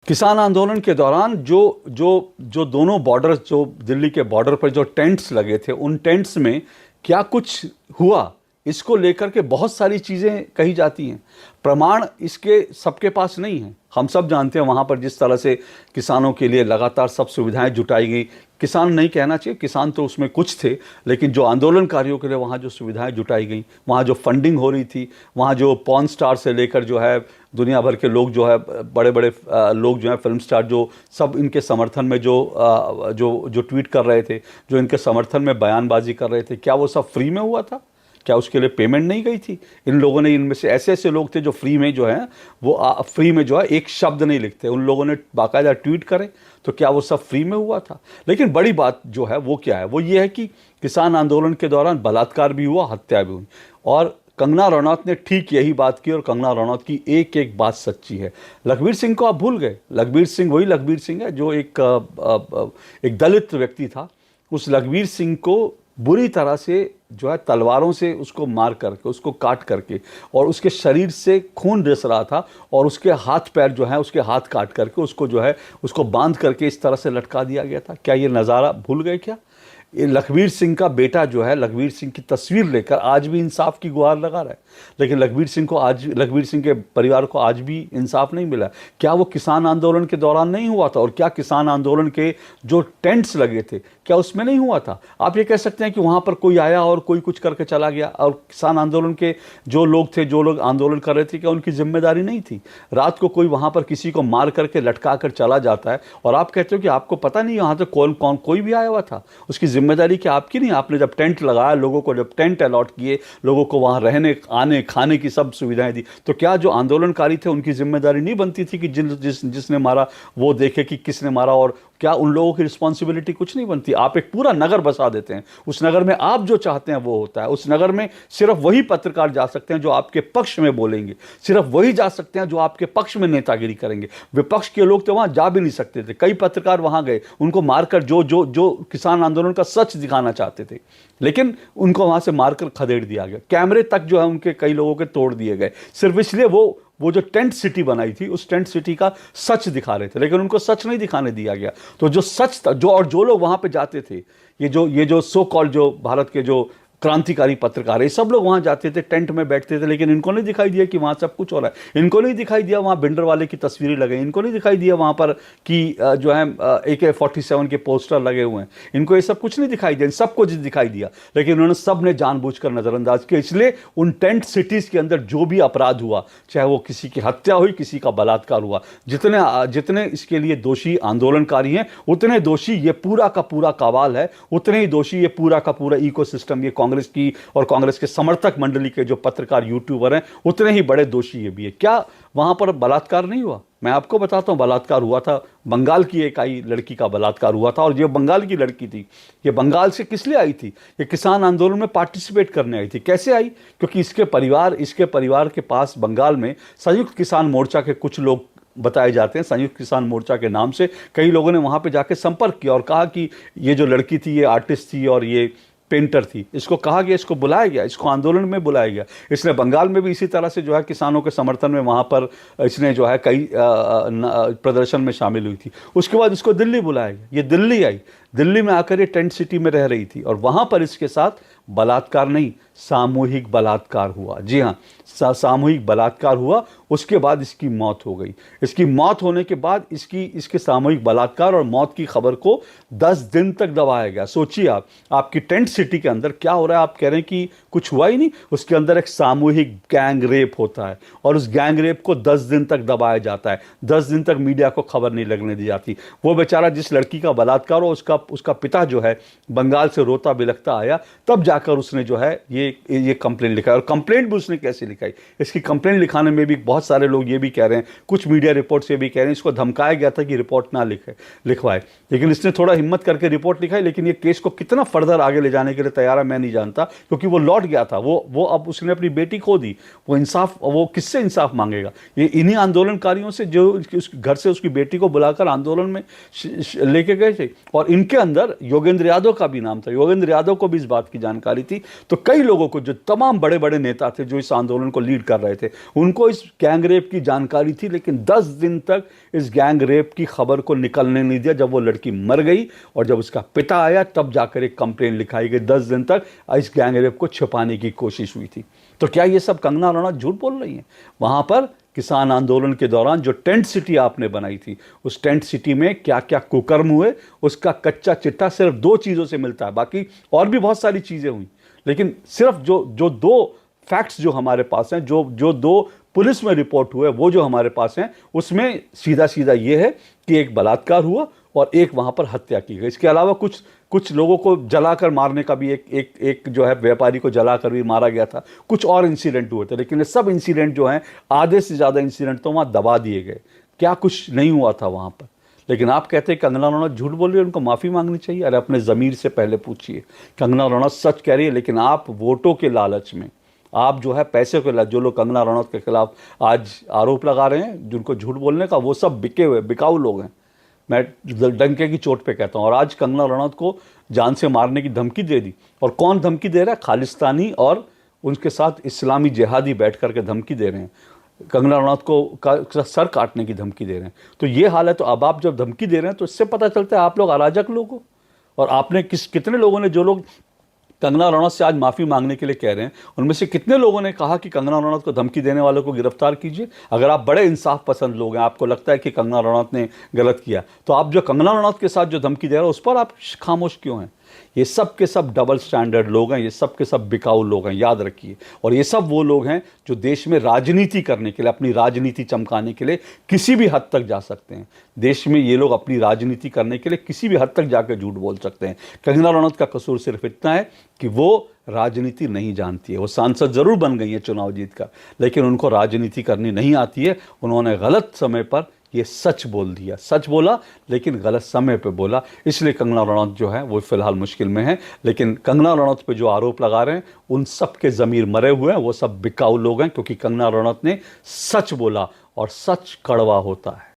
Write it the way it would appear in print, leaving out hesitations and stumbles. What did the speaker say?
किसान आंदोलन के दौरान जो जो जो दोनों बॉर्डर, जो दिल्ली के बॉर्डर पर जो टेंट्स लगे थे, उन टेंट्स में क्या कुछ हुआ, इसको लेकर के बहुत सारी चीज़ें कही जाती हैं। प्रमाण इसके सबके पास नहीं है। हम सब जानते हैं वहाँ पर जिस तरह से किसानों के लिए लगातार सब सुविधाएं जुटाई गई। किसान नहीं कहना चाहिए, किसान तो उसमें कुछ थे, लेकिन जो आंदोलनकारियों के लिए वहाँ जो सुविधाएं जुटाई गई, वहाँ जो फंडिंग हो रही थी, वहाँ जो पॉर्न स्टार से लेकर जो है दुनिया भर के लोग जो है, बड़े बड़े लोग जो है, फिल्म स्टार, जो सब इनके समर्थन में जो ट्वीट कर रहे थे, जो इनके समर्थन में बयानबाजी कर रहे थे, क्या वो सब फ्री में हुआ था? क्या उसके लिए पेमेंट नहीं गई थी? इन लोगों ने, इनमें से ऐसे ऐसे लोग थे जो फ्री में जो है वो फ्री में जो है एक शब्द नहीं लिखते, उन लोगों ने बाकायदा ट्वीट करे, तो क्या वो सब फ्री में हुआ था? लेकिन बड़ी बात जो है वो क्या है, वो ये है कि किसान आंदोलन के दौरान बलात्कार भी हुआ, हत्या भी हुई, और कंगना रनौत ने ठीक यही बात की, और कंगना रनौत की एक एक बात सच्ची है। लखबीर सिंह को आप भूल गए। लखबीर सिंह वही लखबीर सिंह है जो एक दलित व्यक्ति था। उस लखबीर सिंह को बुरी तरह से जो है तलवारों से उसको मार करके, उसको काट करके, और उसके शरीर से खून रिस रहा था, और उसके हाथ पैर जो है, उसके हाथ काट करके उसको जो है उसको बांध करके इस तरह से लटका दिया गया था। क्या ये नज़ारा भूल गए क्या? ये लखबीर सिंह का बेटा जो है, लखबीर सिंह की तस्वीर लेकर आज भी इंसाफ की गुहार लगा रहा है, लेकिन लखबीर सिंह के परिवार को आज भी इंसाफ नहीं मिला। क्या वो किसान आंदोलन के दौरान नहीं हुआ था? और क्या किसान आंदोलन के जो टेंट्स लगे थे, क्या उसमें नहीं हुआ था? आप ये कह सकते हैं कि वहाँ पर कोई आया और कोई कुछ करके चला गया, और किसान आंदोलन के जो लोग थे, जो लोग आंदोलन कर रहे थे, क्या उनकी जिम्मेदारी नहीं थी? रात को कोई वहाँ पर किसी को मार करके लटका कर चला जाता है, और आप कहते हो कि आपको पता नहीं यहाँ तो कौन कौन कोई भी आया हुआ था? उसकी जिम्मेदारी क्या आपकी नहीं? आपने जब टेंट लगाया, लोगों को जब टेंट अलॉट किए, लोगों को वहाँ रहने, आने, खाने की सब सुविधाएं दी, तो क्या जो आंदोलनकारी थे उनकी जिम्मेदारी नहीं बनती थी कि जिसने मारा वो देखे कि किसने मारा? और क्या उन लोगों की रिस्पॉन्सिबिलिटी कुछ नहीं बनती? आप एक पूरा नगर बसा देते हैं, उस नगर में आप जो चाहते हैं वो होता है। उस नगर में सिर्फ वही पत्रकार जा सकते हैं जो आपके पक्ष में बोलेंगे, सिर्फ वही जा सकते हैं जो आपके पक्ष में नेतागिरी करेंगे। विपक्ष के लोग तो वहां जा भी नहीं सकते थे। कई पत्रकार वहां गए, उनको मारकर जो किसान आंदोलन का सच दिखाना चाहते थे, लेकिन उनको वहां से मारकर खदेड़ दिया गया। कैमरे तक जो है उनके कई लोगों के तोड़ दिए गए, सिर्फ इसलिए वो जो टेंट सिटी बनाई थी, उस टेंट सिटी का सच दिखा रहे थे, लेकिन उनको सच नहीं दिखाने दिया गया। तो जो सच था, जो लोग वहां पे जाते थे, ये जो सो कॉल्ड जो भारत के जो क्रांतिकारी पत्रकार है, सब लोग वहां जाते थे, टेंट में बैठते थे, लेकिन इनको नहीं दिखाई दिया कि वहां सब कुछ हो रहा है। इनको नहीं दिखाई दिया वहां भिंडरवाले की तस्वीरें लगे, इनको नहीं दिखाई दिया वहां पर कि जो है AK-47 के पोस्टर लगे हुए हैं। इनको ये सब कुछ नहीं दिखाई दिया, सब कुछ दिखाई दिया, लेकिन उन्होंने सब ने जानबूझकर नजरअंदाज किया। इसलिए उन टेंट सिटीज के अंदर जो भी अपराध हुआ, चाहे वो किसी की हत्या हुई, किसी का बलात्कार हुआ, जितने इसके लिए दोषी आंदोलनकारी हैं, उतने दोषी ये पूरा का पूरा कवाल है, उतने ही दोषी ये पूरा का पूरा इकोसिस्टम, ये कांग्रेस की और कांग्रेस के समर्थक मंडली के जो पत्रकार, यूट्यूबर हैं, उतने ही बड़े दोषी ये भी है। क्या वहां पर बलात्कार नहीं हुआ? मैं आपको बताता हूं, बलात्कार हुआ था। बंगाल की एक आई लड़की का बलात्कार हुआ था, और ये बंगाल की लड़की थी। ये बंगाल से किस लिए आई थी? ये किसान आंदोलन में पार्टिसिपेट करने आई थी। कैसे आई? क्योंकि इसके परिवार के पास बंगाल में संयुक्त किसान मोर्चा के कुछ लोग बताए जाते हैं। संयुक्त किसान मोर्चा के नाम से कई लोगों ने वहां पे जाके संपर्क किया और कहा कि ये जो लड़की थी, ये आर्टिस्ट थी और ये पेंटर थी, इसको कहा गया, इसको बुलाया गया, इसको आंदोलन में बुलाया गया। इसने बंगाल में भी इसी तरह से जो है किसानों के समर्थन में वहाँ पर इसने जो है कई प्रदर्शन में शामिल हुई थी। उसके बाद इसको दिल्ली बुलाया गया, ये दिल्ली आई। दिल्ली में आकर ये टेंट सिटी में रह रही थी, और वहाँ पर इसके साथ बलात्कार नहीं, सामूहिक बलात्कार हुआ। जी हाँ, सामूहिक बलात्कार हुआ। उसके बाद इसकी मौत हो गई। इसकी मौत होने के बाद इसके सामूहिक बलात्कार और मौत की खबर को 10 दिन तक दबाया गया। सोचिए आप, आपकी टेंट सिटी के अंदर क्या हो रहा है? आप कह रहे हैं कि कुछ हुआ ही नहीं। उसके अंदर एक सामूहिक गैंग रेप होता है, और उस गैंग रेप को 10 दिन तक दबाया जाता है। 10 दिन तक मीडिया को खबर नहीं लगने दी जाती। वो बेचारा, जिस लड़की का बलात्कार हो, उसका पिता जो है बंगाल से रोता बिलखता आया, तब जाकर उसने जो है ये कंप्लेंट लिखा। और कंप्लेंट भी उसने कैसे लिखाई? इसकी कंप्लेंट लिखाने में भी बहुत सारे लोग ये भी कह रहे हैं, कुछ मीडिया रिपोर्ट्स ये भी कह रहे हैं, इसको धमकाया गया था कि रिपोर्ट ना लिखवाए, लेकिन इसने थोड़ा हिम्मत करके रिपोर्ट लिखाई। लेकिन ये केस को कितना फर्दर आगे ले जाने के लिए तैयार है मैं नहीं जानता, क्योंकि वो लौट गया था। वो अब उसने अपनी बेटी खो दी। वो किससे इंसाफ मांगेगा? ये इन्हीं आंदोलनकारियों से जो घर से उसकी बेटी को बुलाकर आंदोलन में लेके गए थे। और इनके अंदर योगेंद्र यादव का भी नाम था। योगेंद्र यादव को भी इस बात की जानकारी जानकारी थी। तो कई लोगों को, जो तमाम बड़े बड़े नेता थे जो इस आंदोलन को लीड कर रहे थे, उनको इस गैंग रेप की जानकारी थी, लेकिन 10 दिन तक इस गैंग रेप की खबर को निकलने नहीं दिया। जब वो लड़की मर गई और जब उसका पिता आया तब जाकर एक कंप्लेंट लिखाई गई। 10 दिन तक इस गैंग रेप को छिपाने की कोशिश हुई थी। तो क्या ये सब कंगना रनौत झूठ बोल रही हैं? वहां पर किसान आंदोलन के दौरान जो टेंट सिटी आपने बनाई थी, उस टेंट सिटी में क्या क्या कुकर्म हुए, उसका कच्चा चिट्ठा सिर्फ 2 चीज़ों से मिलता है। बाकी और भी बहुत सारी चीज़ें हुई, लेकिन सिर्फ जो 2 फैक्ट्स जो हमारे पास हैं, जो 2 पुलिस में रिपोर्ट हुए, वो जो हमारे पास हैं, उसमें सीधा सीधा ये है कि एक बलात्कार हुआ और एक वहाँ पर हत्या की गई। इसके अलावा कुछ लोगों को जलाकर मारने का भी एक जो है व्यापारी को जलाकर भी मारा गया था। कुछ और इंसिडेंट हुए थे, लेकिन ये सब इंसिडेंट जो हैं, आधे से ज़्यादा इंसिडेंट तो वहाँ दबा दिए गए। क्या कुछ नहीं हुआ था वहाँ पर? लेकिन आप कहते हैं कंगना रनौत झूठ बोल रही है, उनको माफ़ी मांगनी चाहिए। अरे अपने ज़मीर से पहले पूछिए। कंगना रनौत सच कह रही है, लेकिन आप वोटों के लालच में, आप जो है पैसे के लालच, जो लोग कंगना रनौत के खिलाफ आज आरोप लगा रहे हैं, जिनको झूठ बोलने का, वो सब बिके हुए बिकाऊ लोग हैं। मैं डंके की चोट पे कहता हूँ। और आज कंगना रनौत को जान से मारने की धमकी दे दी। और कौन धमकी दे रहा है? खालिस्तानी और उनके साथ इस्लामी जिहादी बैठ करके धमकी दे रहे हैं। कंगना रनौत को सर काटने की धमकी दे रहे हैं। तो ये हाल है। तो अब आप जब धमकी दे रहे हैं तो इससे पता चलता है आप लोग अराजक लोग हो। और आपने कितने लोगों ने, जो लोग कंगना रनौत से आज माफ़ी मांगने के लिए कह रहे हैं, उनमें से कितने लोगों ने कहा कि कंगना रनौत को धमकी देने वालों को गिरफ्तार कीजिए? अगर आप बड़े इंसाफ पसंद लोग हैं, आपको लगता है कि कंगना रनौत ने गलत किया, तो आप जो कंगना रनौत के साथ जो धमकी दे रहे हो उस पर आप खामोश क्यों हैं? ये सब के सब डबल स्टैंडर्ड लोग हैं, ये सब के सब बिकाऊ लोग हैं, याद रखिए। और ये सब वो लोग हैं जो देश में राजनीति करने के लिए, अपनी राजनीति चमकाने के लिए किसी भी हद तक जा सकते हैं। देश में ये लोग अपनी राजनीति करने के लिए किसी भी हद तक जाकर झूठ बोल सकते हैं। कंगना रनौत का कसूर सिर्फ इतना है कि वो राजनीति नहीं जानती है। वो सांसद जरूर बन गई है चुनाव जीत कर, लेकिन उनको राजनीति करनी नहीं आती है। उन्होंने गलत समय पर ये सच बोल दिया, सच बोला लेकिन गलत समय पे बोला। इसलिए कंगना रनौत जो है वो फिलहाल मुश्किल में है। लेकिन कंगना रनौत पे जो आरोप लगा रहे हैं, उन सब के ज़मीर मरे हुए हैं। वो सब बिकाऊ लोग हैं, क्योंकि कंगना रनौत ने सच बोला और सच कड़वा होता है।